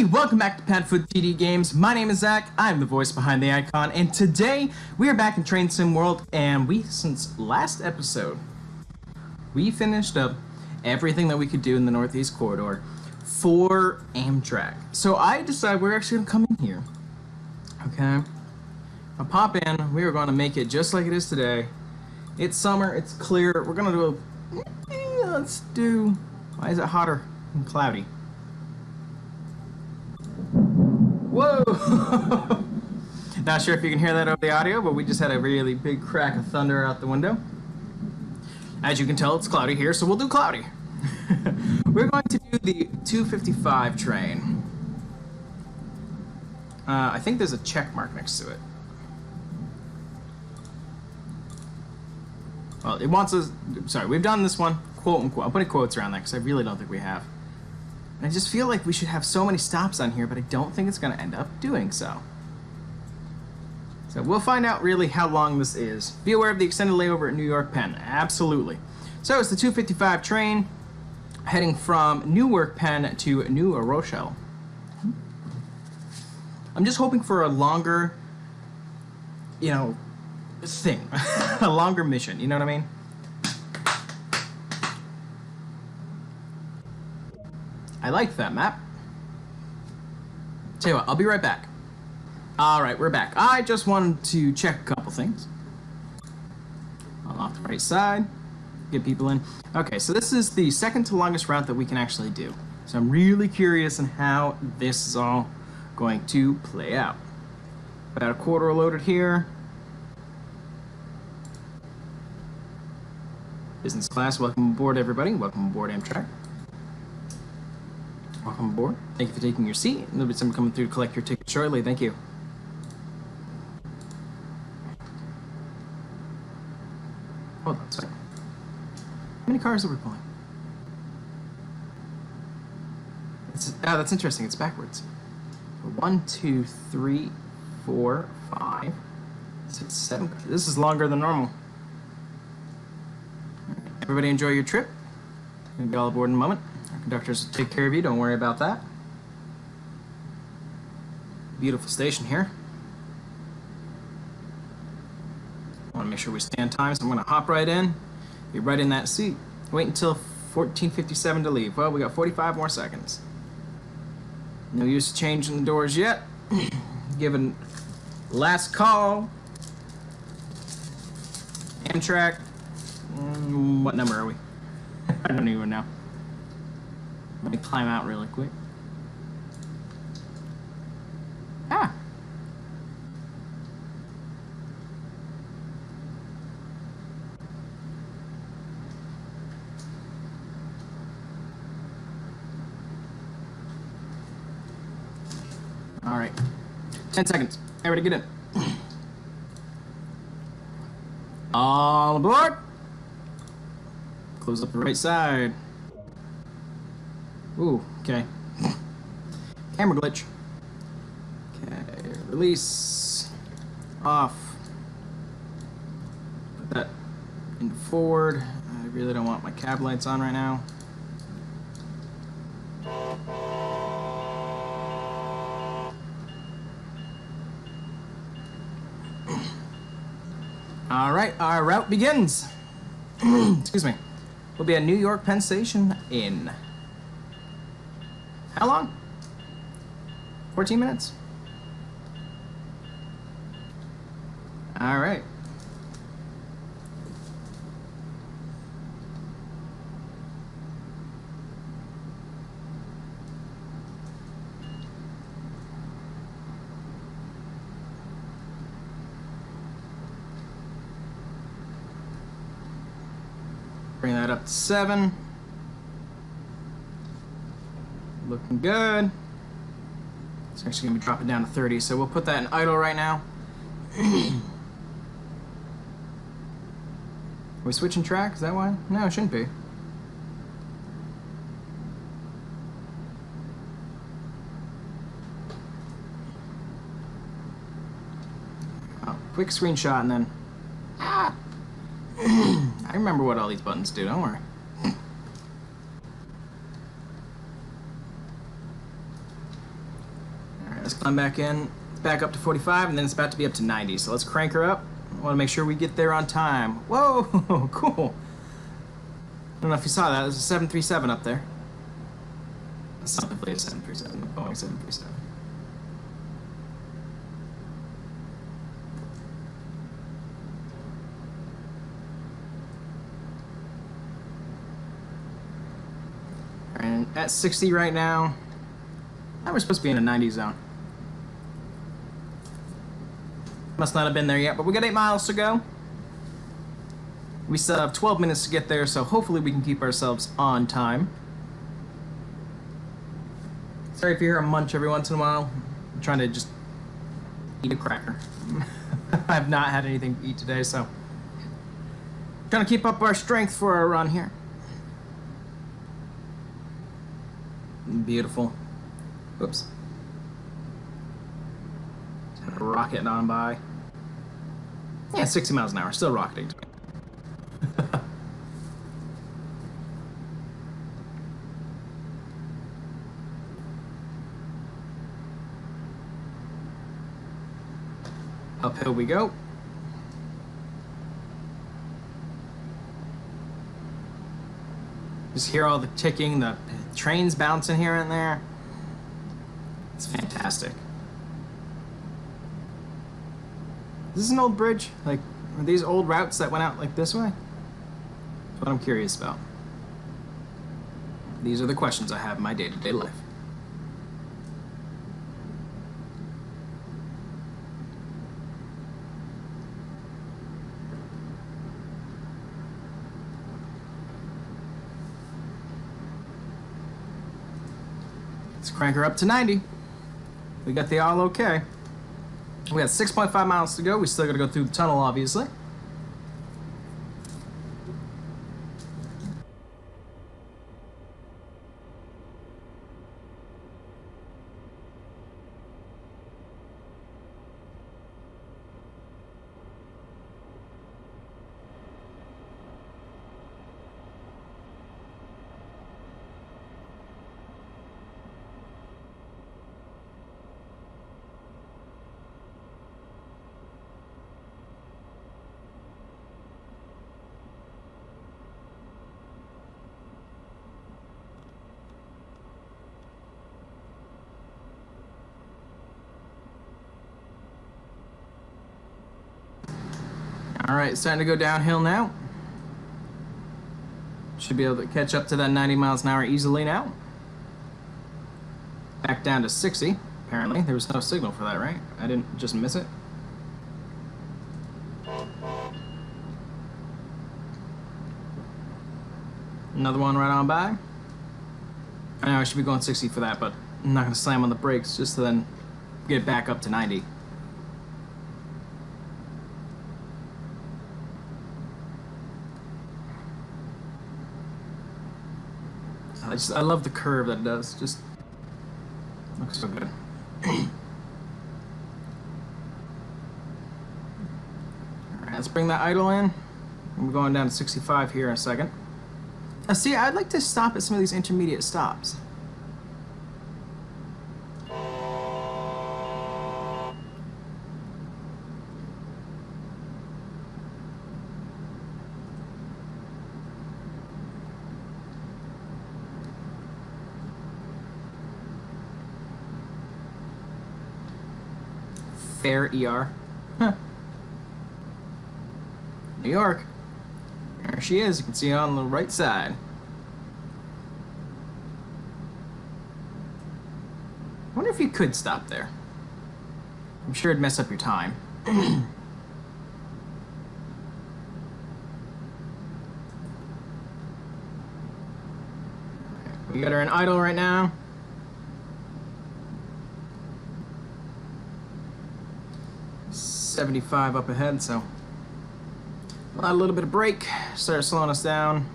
everybody, welcome back to PadfootTD Games. My name is Zach, I'm the voice behind the icon, and today we are back in Train Sim World, and since last episode, we finished up everything that we could do in the Northeast Corridor for Amtrak. So I decided we're actually going to come in here, okay? I'll pop in, we are going to make it just like it is today. It's summer, it's clear, we're going to do why is it hotter and cloudy? Whoa! Not sure if you can hear that over the audio, but we just had a really big crack of thunder out the window. As you can tell, it's cloudy here, so we'll do cloudy. We're going to do the 255 train. I think there's a check mark next to it. Well, it wants us... Sorry, we've done this one, quote unquote. I'm putting quotes around that because I really don't think we have. And I just feel like we should have so many stops on here, but I don't think it's going to end up doing so. So we'll find out really how long this is. Be aware of the extended layover at New York Penn. Absolutely. So it's the 255 train heading from Newark Penn to New Rochelle. I'm just hoping for a longer, thing. A longer mission, you know what I mean? I like that map. Tell you what, I'll be right back. Alright, we're back. I just wanted to check a couple things. Off the right side, get people in. Okay, so this is the second to longest route that we can actually do. So I'm really curious on how this is all going to play out. About a quarter loaded here. Business class, welcome aboard everybody. Welcome aboard Amtrak. Welcome aboard. Thank you for taking your seat. There'll be someone coming through to collect your ticket shortly. Thank you. Hold on a second. How many cars are we pulling? That's interesting. It's backwards. 1, 2, 3, 4, 5, 6, 7. This is longer than normal. Everybody enjoy your trip. We'll be all aboard in a moment. Our conductors will take care of you. Don't worry about that. Beautiful station here. I want to make sure we stay on time, so I'm going to hop right in. Be right in that seat. Wait until 14:57 to leave. Well, we got 45 more seconds. No use changing the doors yet. Given last call. Amtrak. What number are we? I don't even know. Let me climb out really quick. Ah! Alright. 10 seconds. Everybody get in. All aboard! Close up the right side. Ooh, okay. Camera glitch. Okay, release. Off. Put that into forward. I really don't want my cab lights on right now. Alright, our route begins. Excuse me. We'll be at New York Penn Station in... how long? 14 minutes? Alright. Bring that up to 7. Looking good. It's actually going to be dropping down to 30, so we'll put that in idle right now. Are we switching track? Is that why? No, it shouldn't be. Oh, quick screenshot and then... Ah! I remember what all these buttons do, don't worry. Let's climb back in. It's back up to 45, and then it's about to be up to 90. So let's crank her up. I want to make sure we get there on time. Whoa, cool. I don't know if you saw that. There's a 737 up there. It's not definitely a 737, a Boeing 737. And at 60 right now. Now we're supposed to be in a 90 zone. Must not have been there yet, but we got 8 miles to go. We still have 12 minutes to get there, so hopefully we can keep ourselves on time. Sorry if you hear a munch every once in a while. I'm trying to just eat a cracker. I have not had anything to eat today, so trying to keep up our strength for our run here. Beautiful. Whoops. Just had a rocket on by. Yeah, 60 miles an hour, still rocketing to me. Uphill we go. Just hear all the ticking, the trains bouncing here and there. It's fantastic. Is this an old bridge? Like, are these old routes that went out like this way? That's what I'm curious about. These are the questions I have in my day-to-day life. Let's crank her up to 90. We got the all okay. We got 6.5 miles to go. We still got to go through the tunnel, obviously. Alright, it's starting to go downhill now. Should be able to catch up to that 90 miles an hour easily now. Back down to 60, apparently. There was no signal for that, right? I didn't just miss it. Another one right on by. I know I should be going 60 for that, but I'm not going to slam on the brakes just to then get it back up to 90. I love the curve that it does. Just looks so good. Alright, let's bring that idle in. I'm going down to 65 here in a second. Now see, I'd like to stop at some of these intermediate stops. Fair ER. Huh. New York. There she is. You can see her on the right side. I wonder if you could stop there. I'm sure it'd mess up your time. We got her in idle right now. .75 up ahead, so a little bit of brake, start slowing us down.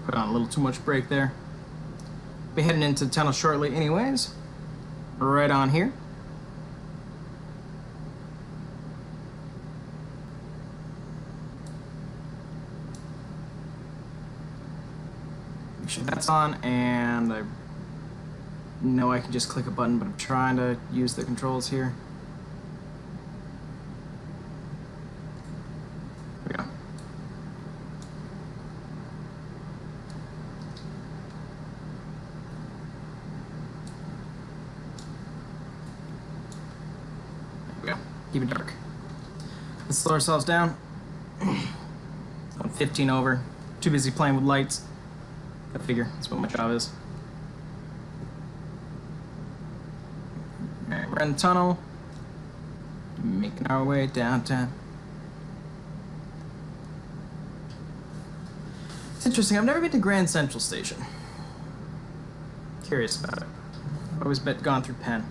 Put on a little too much brake there. Be heading into the tunnel shortly anyways. Right on here. Make sure that's on, and I know I can just click a button, but I'm trying to use the controls here. There we go. Keep it dark. Let's slow ourselves down. 15 over. Too busy playing with lights. I figure that's what my job is. Alright, we're in the tunnel. Making our way downtown. It's interesting, I've never been to Grand Central Station. Curious about it. Always gone through Penn.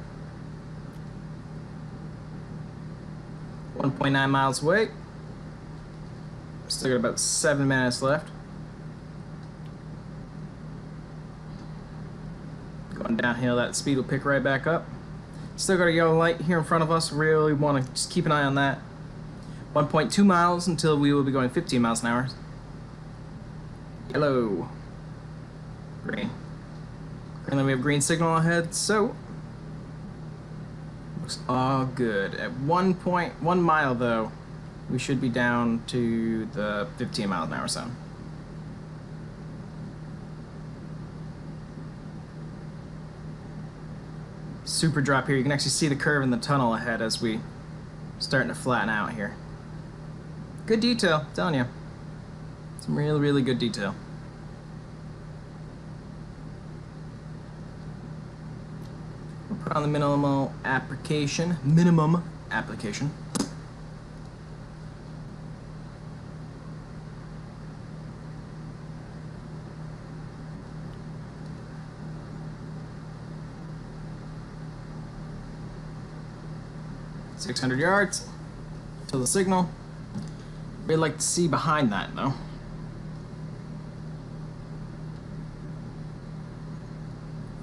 1.9 miles away. Still got about 7 minutes left. Going downhill, that speed will pick right back up. Still got a yellow light here in front of us. Really want to just keep an eye on that. 1.2 miles until we will be going 15 miles an hour. Yellow. Green. Currently we have green signal ahead, so looks all good. At 1.1 mile though, we should be down to the 15 mile an hour zone. Super drop here. You can actually see the curve in the tunnel ahead as we starting to flatten out here. Good detail, I'm telling you. Some really, really good detail. We'll put on the minimum application. 600 yards till the signal. We'd like to see behind that though.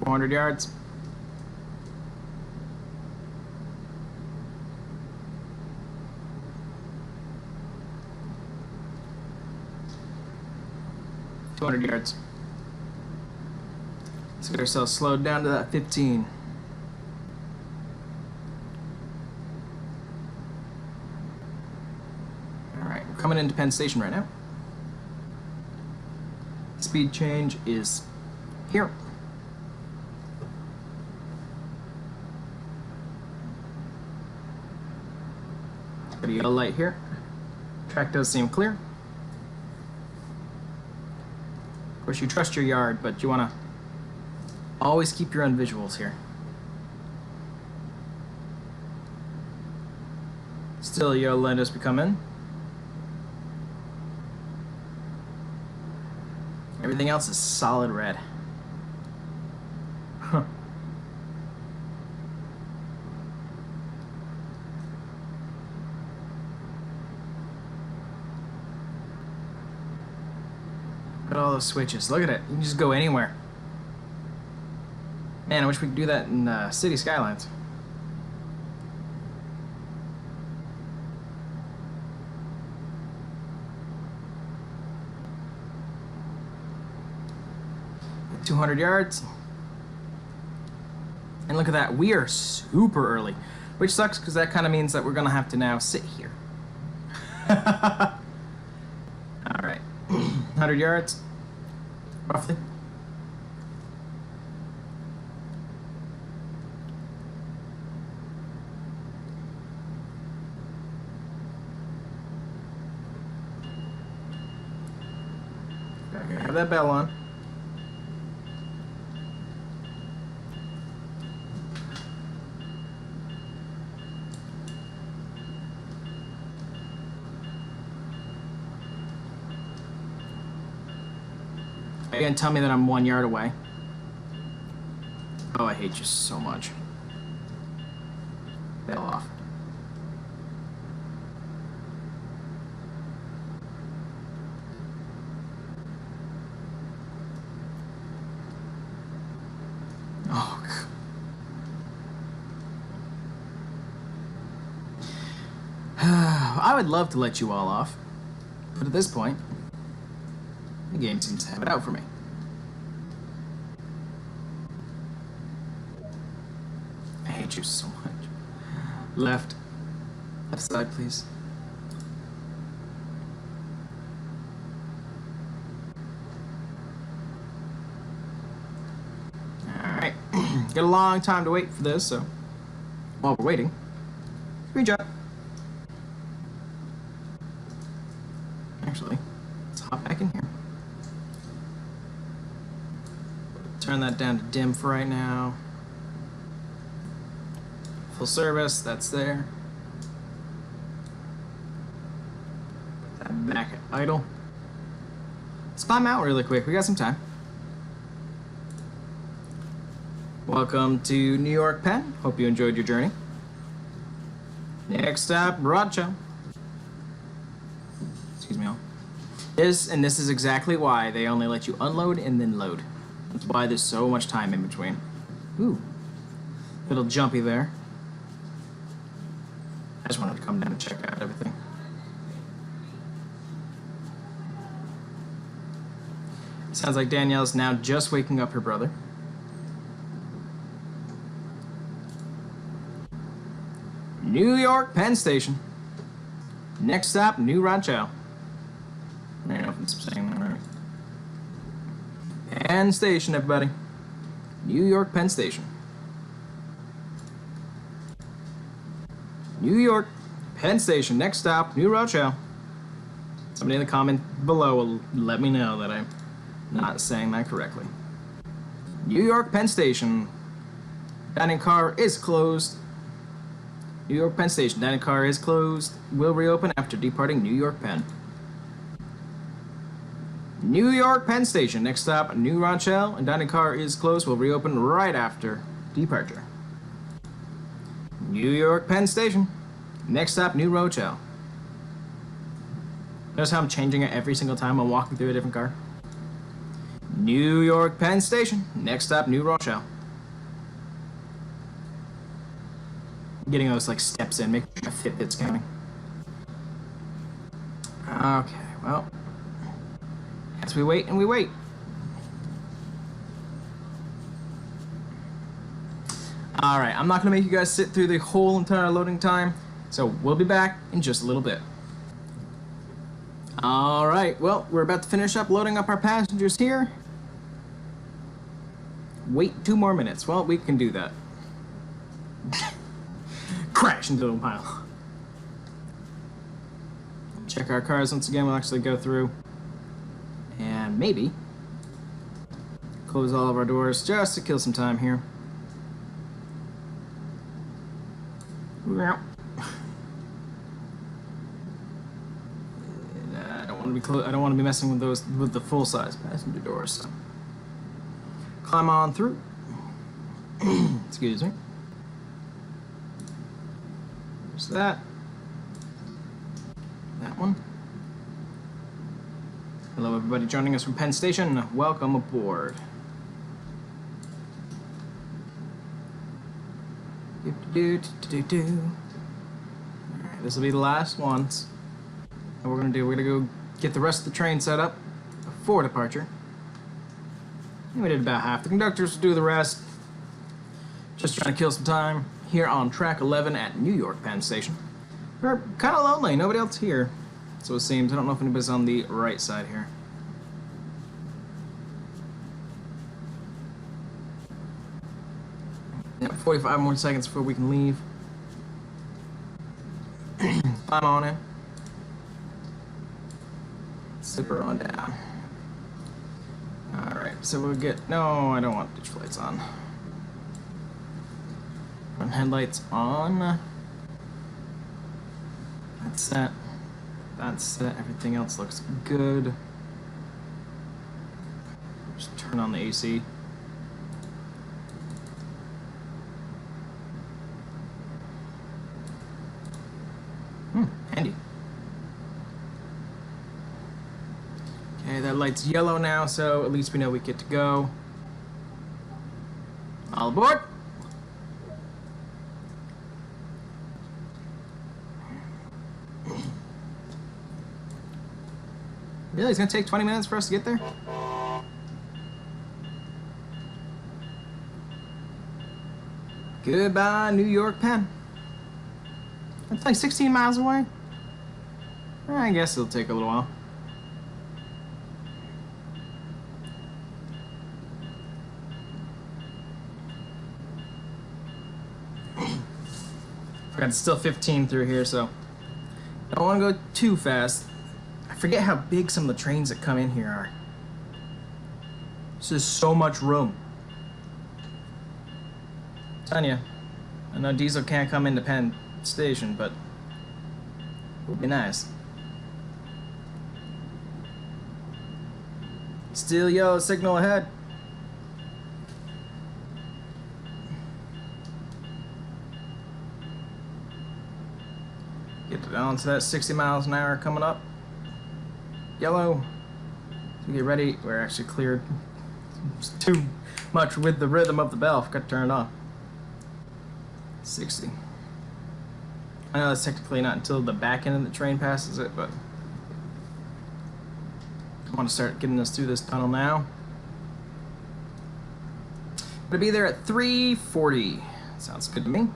$400 yards. $200 yards. Let's get ourselves slowed down to that 15. Alright, we're coming into Penn Station right now. Speed change is here. Got a yellow light here. Track does seem clear. Of course, you trust your yard, but you want to always keep your own visuals here. Still a yellow light as we come in. Everything else is solid red. Huh. Look at all those switches. Look at it. You can just go anywhere. Man, I wish we could do that in city skylines. $200 yards. And look at that. We are super early, which sucks because that kind of means that we're going to have to now sit here. All right. 100 yards, roughly. Okay, have that bell on. Are you gonna tell me that I'm 1 yard away? Oh, I hate you so much. Bail off. I would love to let you all off, but at this point, the game seems to have it out for me. I hate you so much. Left side, please. Alright, got a long time to wait for this, so while we're waiting, screen shot. Actually, let's hop back in here. Turn that down to dim for right now. Full service, that's there. Put that back at idle. Let's climb out really quick, we got some time. Welcome to New York, Penn. Hope you enjoyed your journey. Next stop, Rochelle. Excuse me all. This is exactly why they only let you unload and then load. That's why there's so much time in between. Ooh. Little jumpy there. I just wanted to come down and check out everything. Sounds like Danielle's now just waking up her brother. New York Penn Station. Next stop, New Rochelle. I don't know if I'm saying that right. Penn Station, everybody. New York Penn Station. New York Penn Station. Next stop, New Rochelle. Somebody in the comment below will let me know that I'm not saying that correctly. New York Penn Station. Dining car is closed. New York Penn Station. Dining car is closed. Will reopen after departing New York Penn. New York Penn Station. Next stop, New Rochelle. And dining car is closed. Will reopen right after departure. New York Penn Station. Next stop, New Rochelle. Notice how I'm changing it every single time I'm walking through a different car? New York Penn Station. Next stop, New Rochelle. Getting those like steps in, making sure my Fitbit's counting. Okay, well, as we wait and we wait. Alright, I'm not gonna make you guys sit through the whole entire loading time, so we'll be back in just a little bit. Alright, well, we're about to finish up loading up our passengers here. Wait 2 more minutes. Well, we can do that. Crash into the pile. Check our cars once again. We'll actually go through and maybe close all of our doors just to kill some time here. I don't want to be messing with the full size passenger doors. So. Climb on through. Excuse me. There's that. That one. Hello everybody joining us from Penn Station. Welcome aboard. Alright, this will be the last ones. And we're gonna go get the rest of the train set up before departure. And we did about half. The conductors will do the rest. Just trying to kill some time here on track 11 at New York Penn Station. We're kind of lonely, nobody else here. So it seems. I don't know if anybody's on the right side here. Yeah, 45 more seconds before we can leave. I'm on it. Super on down. Alright, so we'll get... No, I don't want ditch lights on. Front headlights on. That's set. That's set. Everything else looks good. Just turn on the AC. Handy. Okay, that light's yellow now, so at least we know we get to go. All aboard! Really? It's gonna take 20 minutes for us to get there? Goodbye, New York, Penn. That's like 16 miles away. I guess it'll take a little while. It's still 15 through here, so I don't want to go too fast. I forget how big some of the trains that come in here are. This is so much room. I'm telling you, I know diesel can't come into Penn Station, but it would be nice. Still yellow signal ahead. Get down to that 60 miles an hour coming up. Yellow. So get ready. We're actually cleared. It's too much with the rhythm of the bell. Got turned off. 60. I know that's technically not until the back end of the train passes it, but I want to start getting us through this tunnel now. Gonna be there at 3:40. Sounds good to me.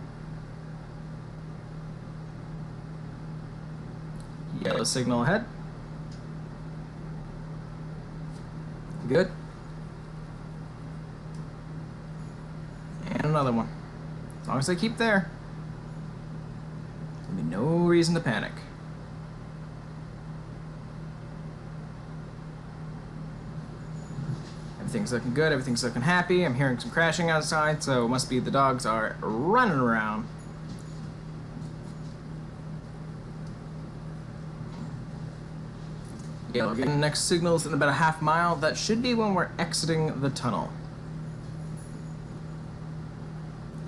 Yellow signal ahead. Good. And another one. As long as they keep there, there'll be no reason to panic. Everything's looking good, everything's looking happy. I'm hearing some crashing outside, so it must be the dogs are running around. Yeah, we're getting the next signals in about a half mile. That should be when we're exiting the tunnel.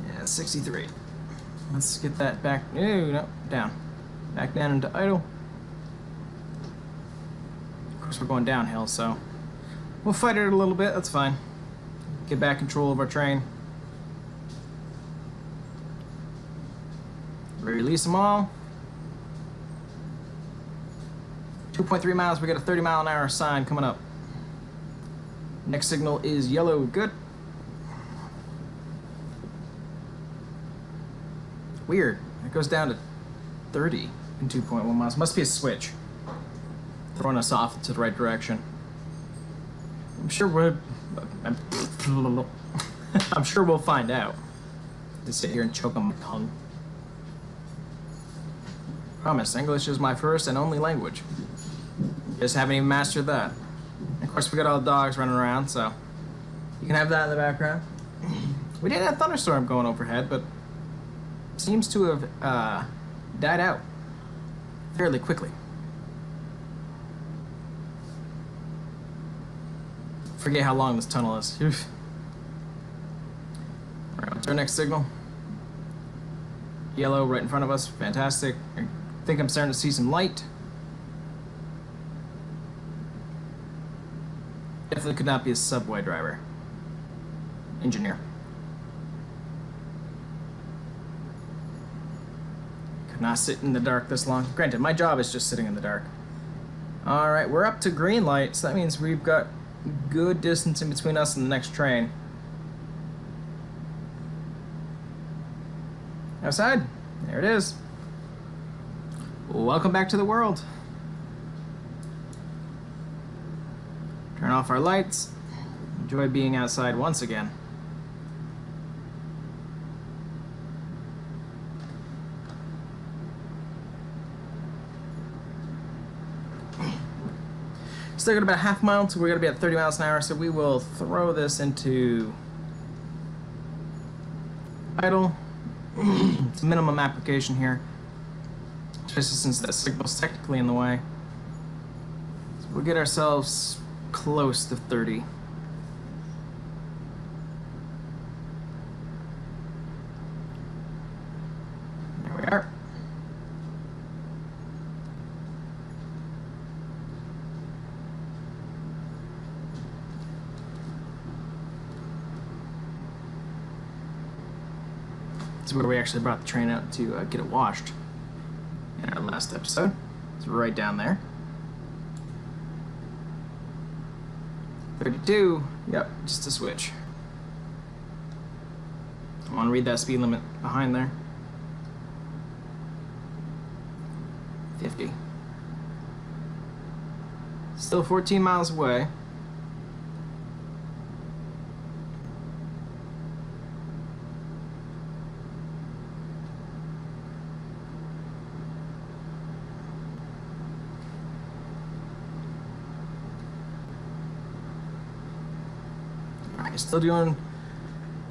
Yeah, 63. Let's get that back. No, down. Back down into idle. Of course, we're going downhill, so we'll fight it a little bit. That's fine. Get back control of our train. Release them all. 2.3 miles, we got a 30 mile an hour sign coming up. Next signal is yellow, good. Weird, it goes down to 30 in 2.1 miles. Must be a switch. Throwing us off to the right direction. I'm sure I'm sure we'll find out. Just sit here and choke on my tongue. Promise, English is my first and only language. Just haven't even mastered that. And of course, we got all the dogs running around, so you can have that in the background. We did have a thunderstorm going overhead, but it seems to have died out fairly quickly. Forget how long this tunnel is. Oof. All right, what's our next signal? Yellow right in front of us. Fantastic. I think I'm starting to see some light. Definitely could not be a subway driver. Engineer. Could not sit in the dark this long. Granted, my job is just sitting in the dark. Alright, we're up to green light, so that means we've got good distance in between us and the next train. Outside. There it is. Welcome back to the world. Turn off our lights. Enjoy being outside once again. Still got about half mile till we're gonna be at 30 miles an hour, so we will throw this into idle. It's a minimum application here, especially since that signal's technically in the way. So we'll get ourselves close to 30. There we are. This is where we actually brought the train out to get it washed in our last episode. It's right down there. 32. Yep, just a switch. I want to read that speed limit behind there. 50. Still 14 miles away. Alright, still doing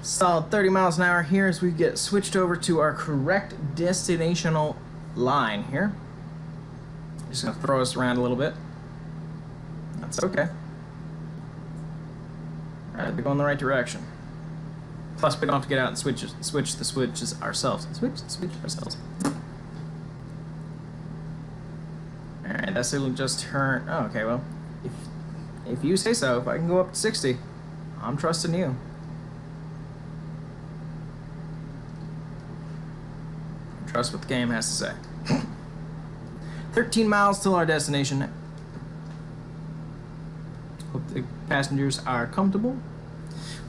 solid 30 miles an hour here as we get switched over to our correct destinational line here. Just gonna throw us around a little bit. That's okay. Alright, we're going the right direction. Plus, we don't have to get out and switch the switches ourselves. Switch ourselves. Alright, that signal just turned. Oh, okay, well, if you say so, if I can go up to 60, I'm trusting you. Trust what the game has to say. 13 miles till our destination. Hope the passengers are comfortable.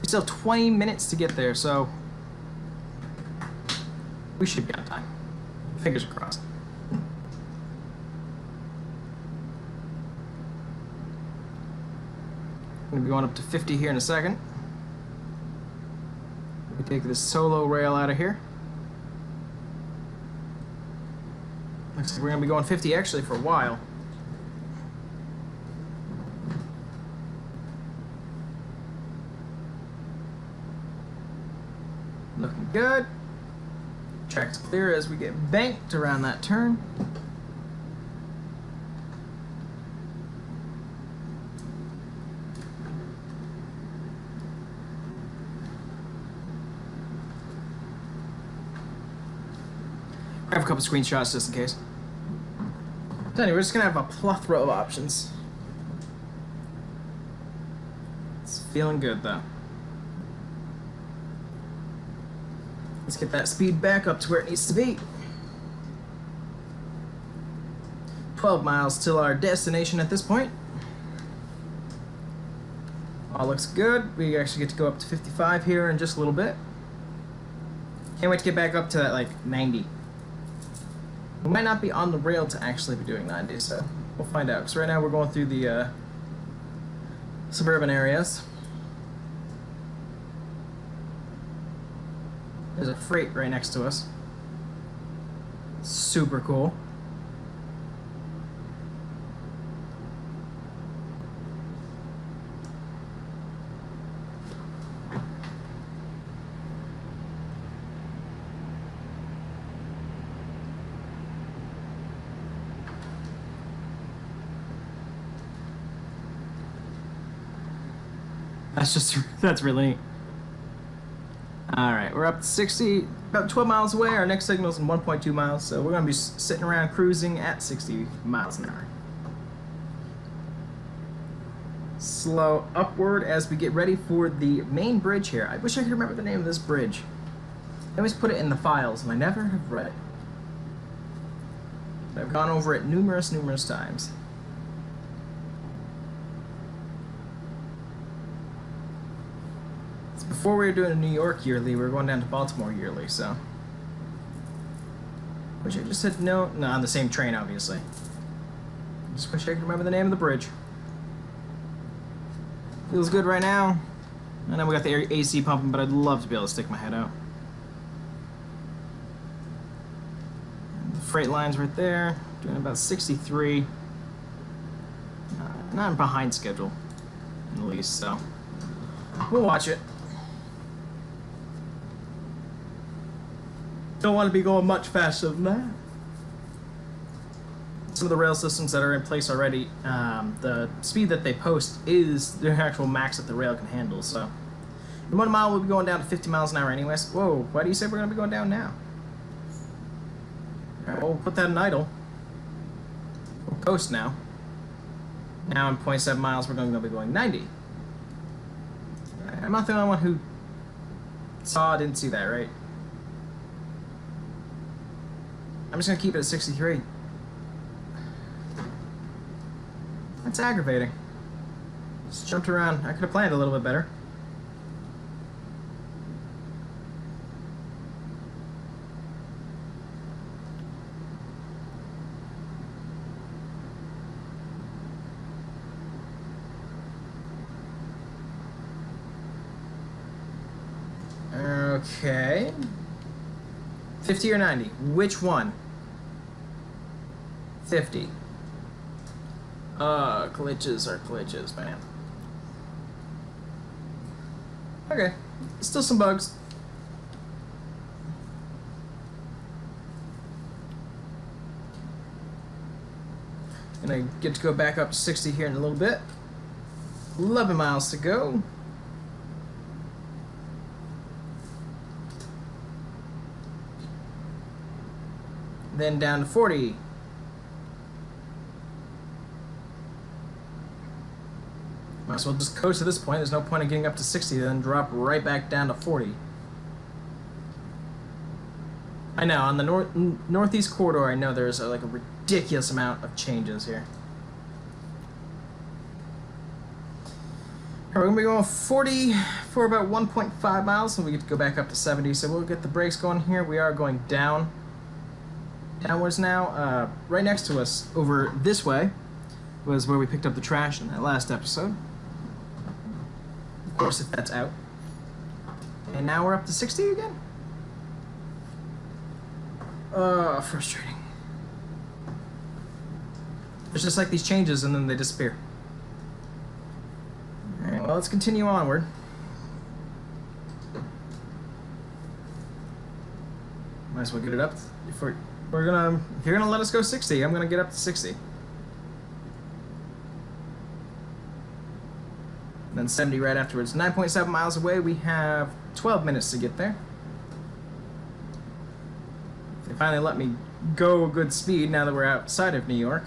We still have 20 minutes to get there, so we should be on time. Fingers crossed. I'm going to be going up to 50 here in a second. We take this solo rail out of here. Looks like we're going to be going 50 actually for a while. Looking good. Track's clear as we get banked around that turn. Grab a couple screenshots just in case. So anyway, we're just gonna have a plethora of options. It's feeling good though. Let's get that speed back up to where it needs to be. 12 miles till our destination at this point. All looks good. We actually get to go up to 55 here in just a little bit. Can't wait to get back up to that like 90. We might not be on the rail to actually be doing 90, so we'll find out. Because right now we're going through the suburban areas. There's a freight right next to us. Super cool. That's really neat. Alright, we're up to 60, about 12 miles away. Our next signal's in 1.2 miles, so we're going to be sitting around cruising at 60 miles an hour. Slow upward as we get ready for the main bridge here. I wish I could remember the name of this bridge. I always put it in the files, and I never have read it. But I've gone over it numerous times. Before we were doing a New York yearly, we were going down to Baltimore yearly, so. Wish I just said no on the same train, obviously. Just wish I could remember the name of the bridge. Feels good right now. I know we got the AC pumping, but I'd love to be able to stick my head out. The freight line's right there, doing about 63. Not behind schedule, at least, so we'll watch it. Don't want to be going much faster than that. Some of the rail systems that are in place already, the speed that they post is the actual max that the rail can handle, so. In 1 mile, we'll be going down to 50 miles an hour anyways. Whoa, why do you say we're going to be going down now? Alright, well, we'll put that in idle. We'll coast now. Now in 0.7 miles, we're going to be going 90. I'm not the only one who didn't see that, right? I'm just going to keep it at 63. That's aggravating. Just jumped around. I could have planned a little bit better. Okay. 50 or 90? Which one? 50. Glitches are glitches, man. Okay. Still some bugs. And I get to go back up to 60 here in a little bit. 11 miles to go. Then down to 40. Might as well just coast to this point. There's no point in getting up to 60, then drop right back down to 40. I know, on the northeast corridor, I know there's like a ridiculous amount of changes here. We're going to be going 40 for about 1.5 miles, and we get to go back up to 70, so we'll get the brakes going here. We are going downwards now. Right next to us, over this way, was where we picked up the trash in that last episode. Of course, if that's out. And now we're up to 60 again? Frustrating. It's just like these changes and then they disappear. Alright, well, let's continue onward. Might as well get it up. If you're gonna let us go 60, I'm gonna get up to 60. Then 70 right afterwards. 9.7 miles away, we have 12 minutes to get there. They finally let me go a good speed now that we're outside of New York.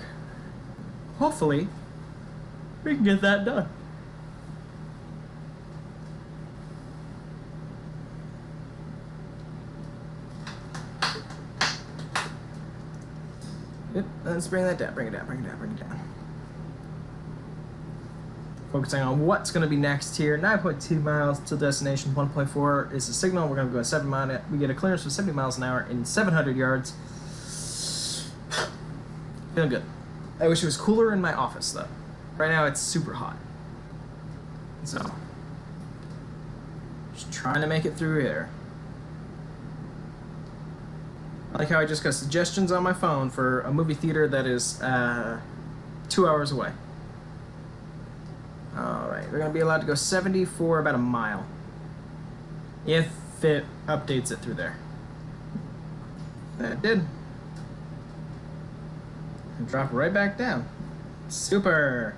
Hopefully, we can get that done. Yep, let's bring that down, bring it down, bring it down, bring it down. Focusing on what's going to be next here. 9.2 miles to destination, 1.4 is the signal. We're going to go 7 miles. We get a clearance of 70 miles an hour in 700 yards. Feeling good. I wish it was cooler in my office, though. Right now, it's super hot. So, just trying to make it through here. I like how I just got suggestions on my phone for a movie theater that is 2 hours away. Alright, we're going to be allowed to go 70 for about a mile. If it updates it through there. That did. And drop right back down. Super!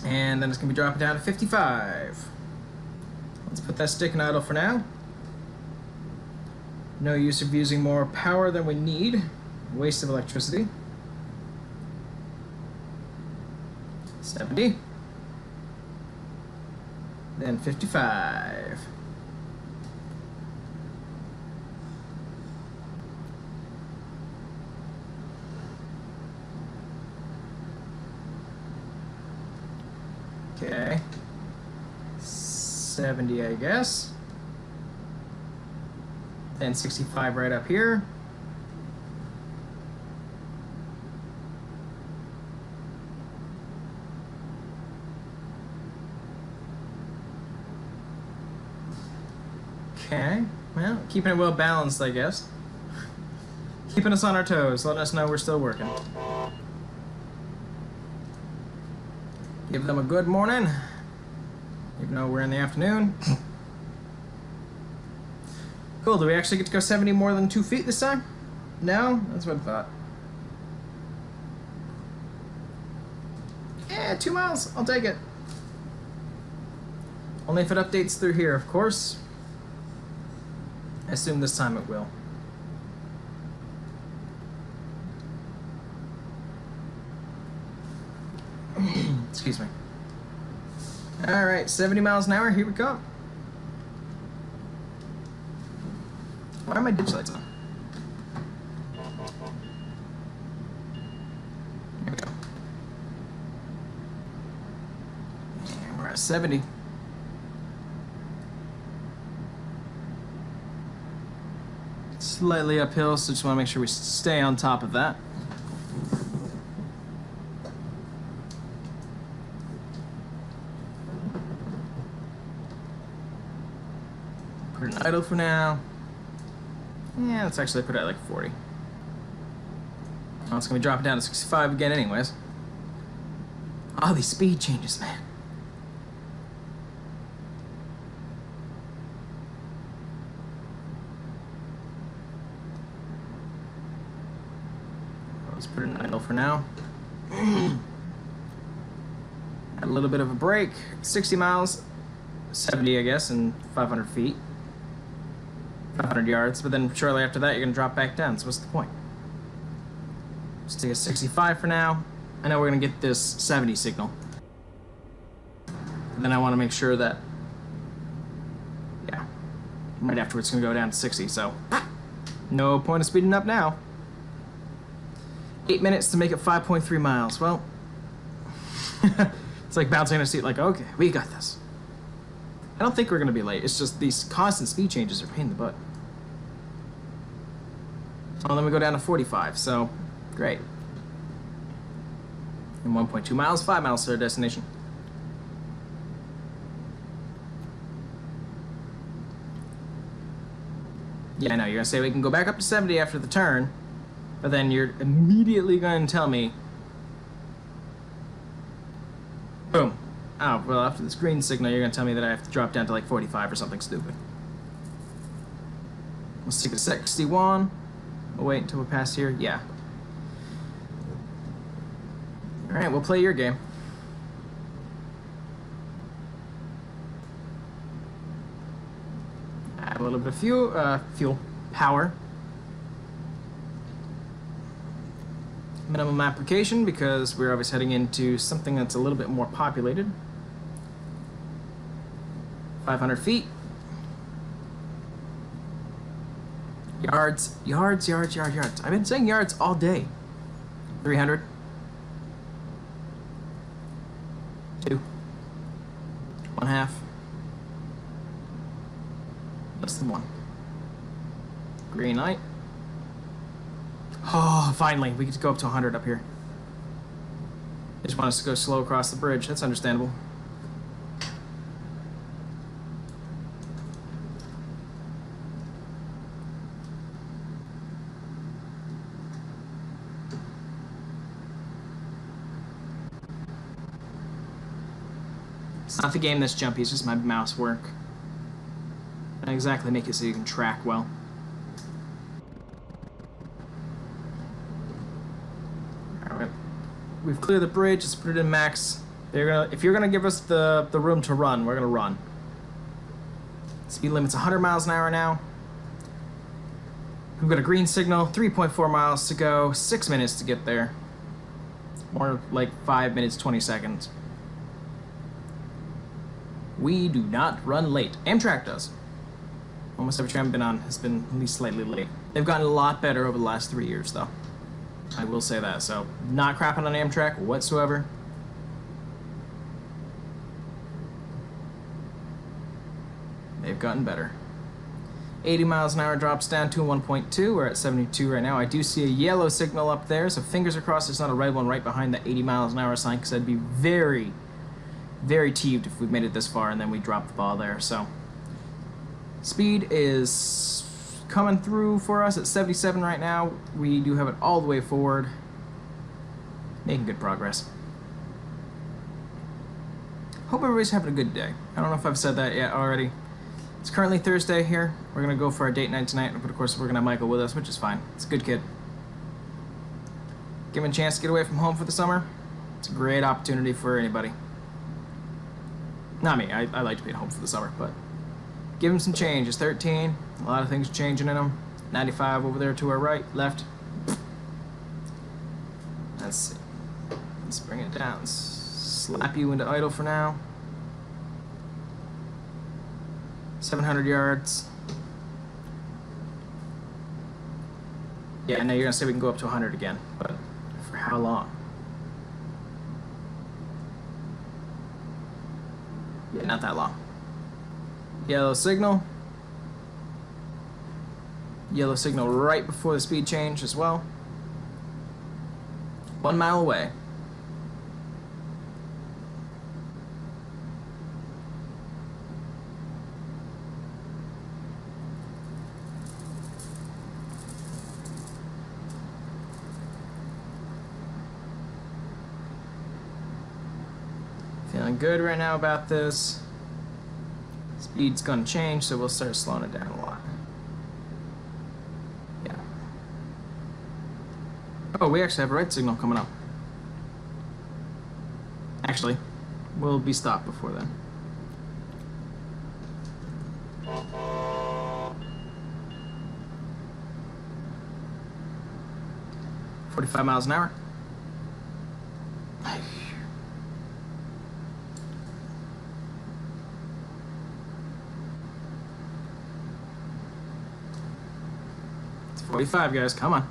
And then it's going to be dropping down to 55. Let's put that stick in idle for now. No use of using more power than we need. Waste of electricity. 70. Then 55. Okay. 70, I guess. And 65 right up here. Okay, well, keeping it well balanced, I guess. Keeping us on our toes, letting us know we're still working. Give them a good morning, even though we're in the afternoon. Cool, do we actually get to go 70 more than 2 feet this time? No? That's what I thought. Yeah, 2 miles, I'll take it. Only if it updates through here, of course. I assume this time it will. Excuse me. Alright, 70 miles an hour, here we come. Why are my ditch lights on? Here we go. And we're at 70. Slightly uphill, so just want to make sure we stay on top of that. Put it in idle for now. Yeah, let's actually put it at like 40. Oh, it's gonna be dropping down to 65 again anyways. Oh, these speed changes, man. Let's put it in idle for now. Had a little bit of a break. 60 miles, 70 I guess, and 500 feet. 500 yards, but then shortly after that you're going to drop back down, so what's the point? Let's take a 65 for now. I know we're going to get this 70 signal. And then I want to make sure that, yeah, right afterwards it's going to go down to 60, so no point of speeding up now. 8 minutes to make it 5.3 miles. Well, it's like bouncing in a seat like, okay, we got this. I don't think we're going to be late. It's just these constant speed changes are a pain in the butt. Well, then we go down to 45, so great. And 1.2 miles, 5 miles to our destination. Yeah, I know, you're going to say we can go back up to 70 after the turn, but then you're immediately going to tell me, boom. Oh, well, after this green signal, you're going to tell me that I have to drop down to like 45 or something stupid. Let's take a 61. We'll wait until we're past here. Yeah. Alright, we'll play your game. Add a little bit of fuel power. Minimum application, because we're obviously heading into something that's a little bit more populated. 500 feet. Yards, yards, yards, yards, yards. I've been saying yards all day. 300. 2. 1/2. Less than 1. Green light. Oh, finally, we get to go up to 100 up here. They just want us to go slow across the bridge. That's understandable. It's not the game that's jumpy, it's just my mouse work. I don't exactly make it so you can track well. Alright, we've cleared the bridge, let's put it in max. If you're gonna give us the room to run, we're gonna run. Speed limit's 100 miles an hour now. We've got a green signal, 3.4 miles to go, 6 minutes to get there. More like 5 minutes, 20 seconds. We do not run late. Amtrak does. Almost every train I've been on has been at least slightly late. They've gotten a lot better over the last 3 years, though. I will say that. So, not crapping on Amtrak whatsoever. They've gotten better. 80 miles an hour drops down to 1.2. We're at 72 right now. I do see a yellow signal up there, so fingers crossed there's not a red one right behind the 80 miles an hour sign, because I'd be very teeved if we made it this far and then we dropped the ball there. So speed is coming through for us at 77 right now. We do have it all the way forward, making good progress. Hope everybody's having a good day. I don't know if I've said that yet already. It's currently Thursday here. We're gonna go for our date night tonight, but of course we're gonna have Michael with us, which is fine. It's a good kid. Give him a chance to get away from home for the summer. It's a great opportunity for anybody. Not me, I like to be at home for the summer, but give him some change. He's 13, a lot of things changing in him. 95 over there to our right, left. Let's see. Let's bring it down. Slap you into idle for now. 700 yards. Yeah, now you're gonna say we can go up to 100 again, but for how long? Yeah, not that long. Yellow signal. Yellow signal right before the speed change as well. 1 mile away. Feeling good right now about this. Speed's gonna change, so we'll start slowing it down a lot. Yeah. Oh, we actually have a red signal coming up. Actually, we'll be stopped before then. $45 miles an hour. 45, guys, come on.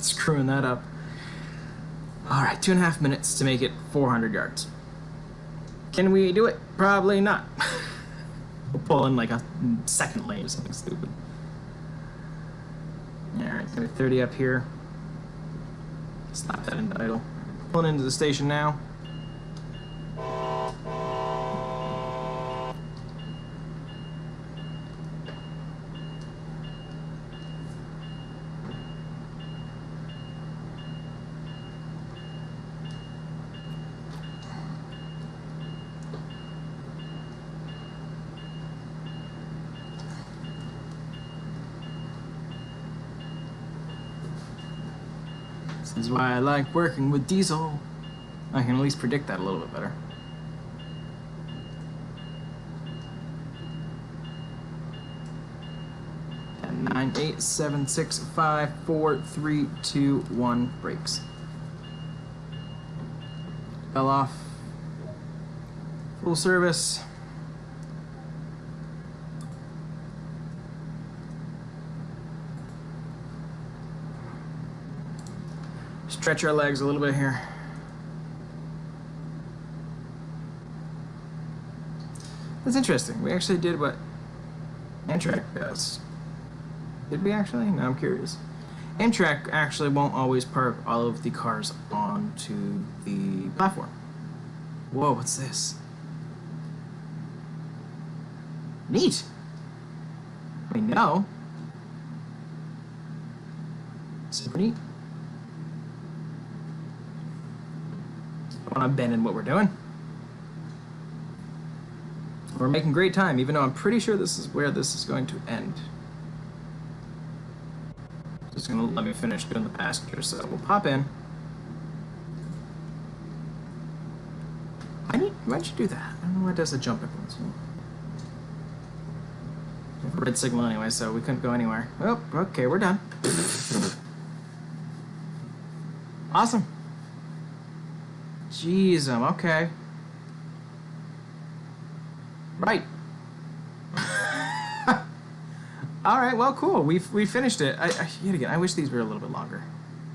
Screwing that up. Alright, 2.5 minutes to make it 400 yards. Can we do it? Probably not. We'll pull in like a second lane or something stupid. Alright, gonna be 30 up here. Slap that into idle. Pulling into the station now. This is why I like working with diesel. I can at least predict that a little bit better. And 9, 8, 7, 6, 5, 4, 3, 2, 1, brakes. Fell off. Full service. Stretch our legs a little bit here. That's interesting. We actually did what Amtrak does. Did we actually? No, I'm curious. Amtrak actually won't always park all of the cars onto the platform. Whoa, what's this? Neat. I mean, no. Super neat. I'm bending what we're doing. We're making great time, even though I'm pretty sure this is where this is going to end. Just gonna let me finish doing the passenger, so we'll pop in. Why'd you do that? I don't know why it does the jump at once. Red signal anyway, so we couldn't go anywhere. Oh, okay, we're done. Awesome. Jeez, okay. Right. Alright, well, cool. We finished it. Yet again, I wish these were a little bit longer.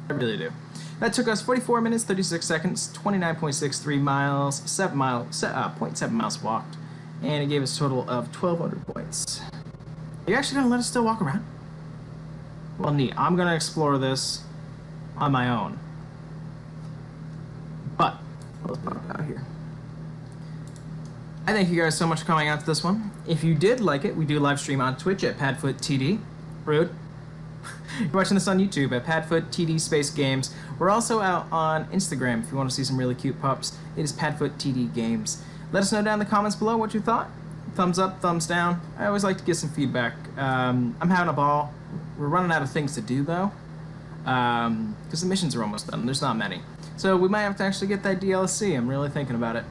I really do. That took us 44 minutes, 36 seconds, 29.63 miles, 0.7 miles walked, and it gave us a total of 1,200 points. Are you actually going to let us still walk around? Well, neat. I'm going to explore this on my own. But let's pop out here. I thank you guys so much for coming out to this one. If you did like it, we do live stream on Twitch at PadfootTD. Rude. You're watching this on YouTube at PadfootTD Space Games. We're also out on Instagram if you want to see some really cute pups. It is PadfootTD Games. Let us know down in the comments below what you thought. Thumbs up, thumbs down. I always like to get some feedback. I'm having a ball. We're running out of things to do though, because the missions are almost done. There's not many. So we might have to actually get that DLC. I'm really thinking about it.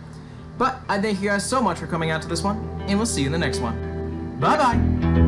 But I thank you guys so much for coming out to this one, and we'll see you in the next one. Bye-bye!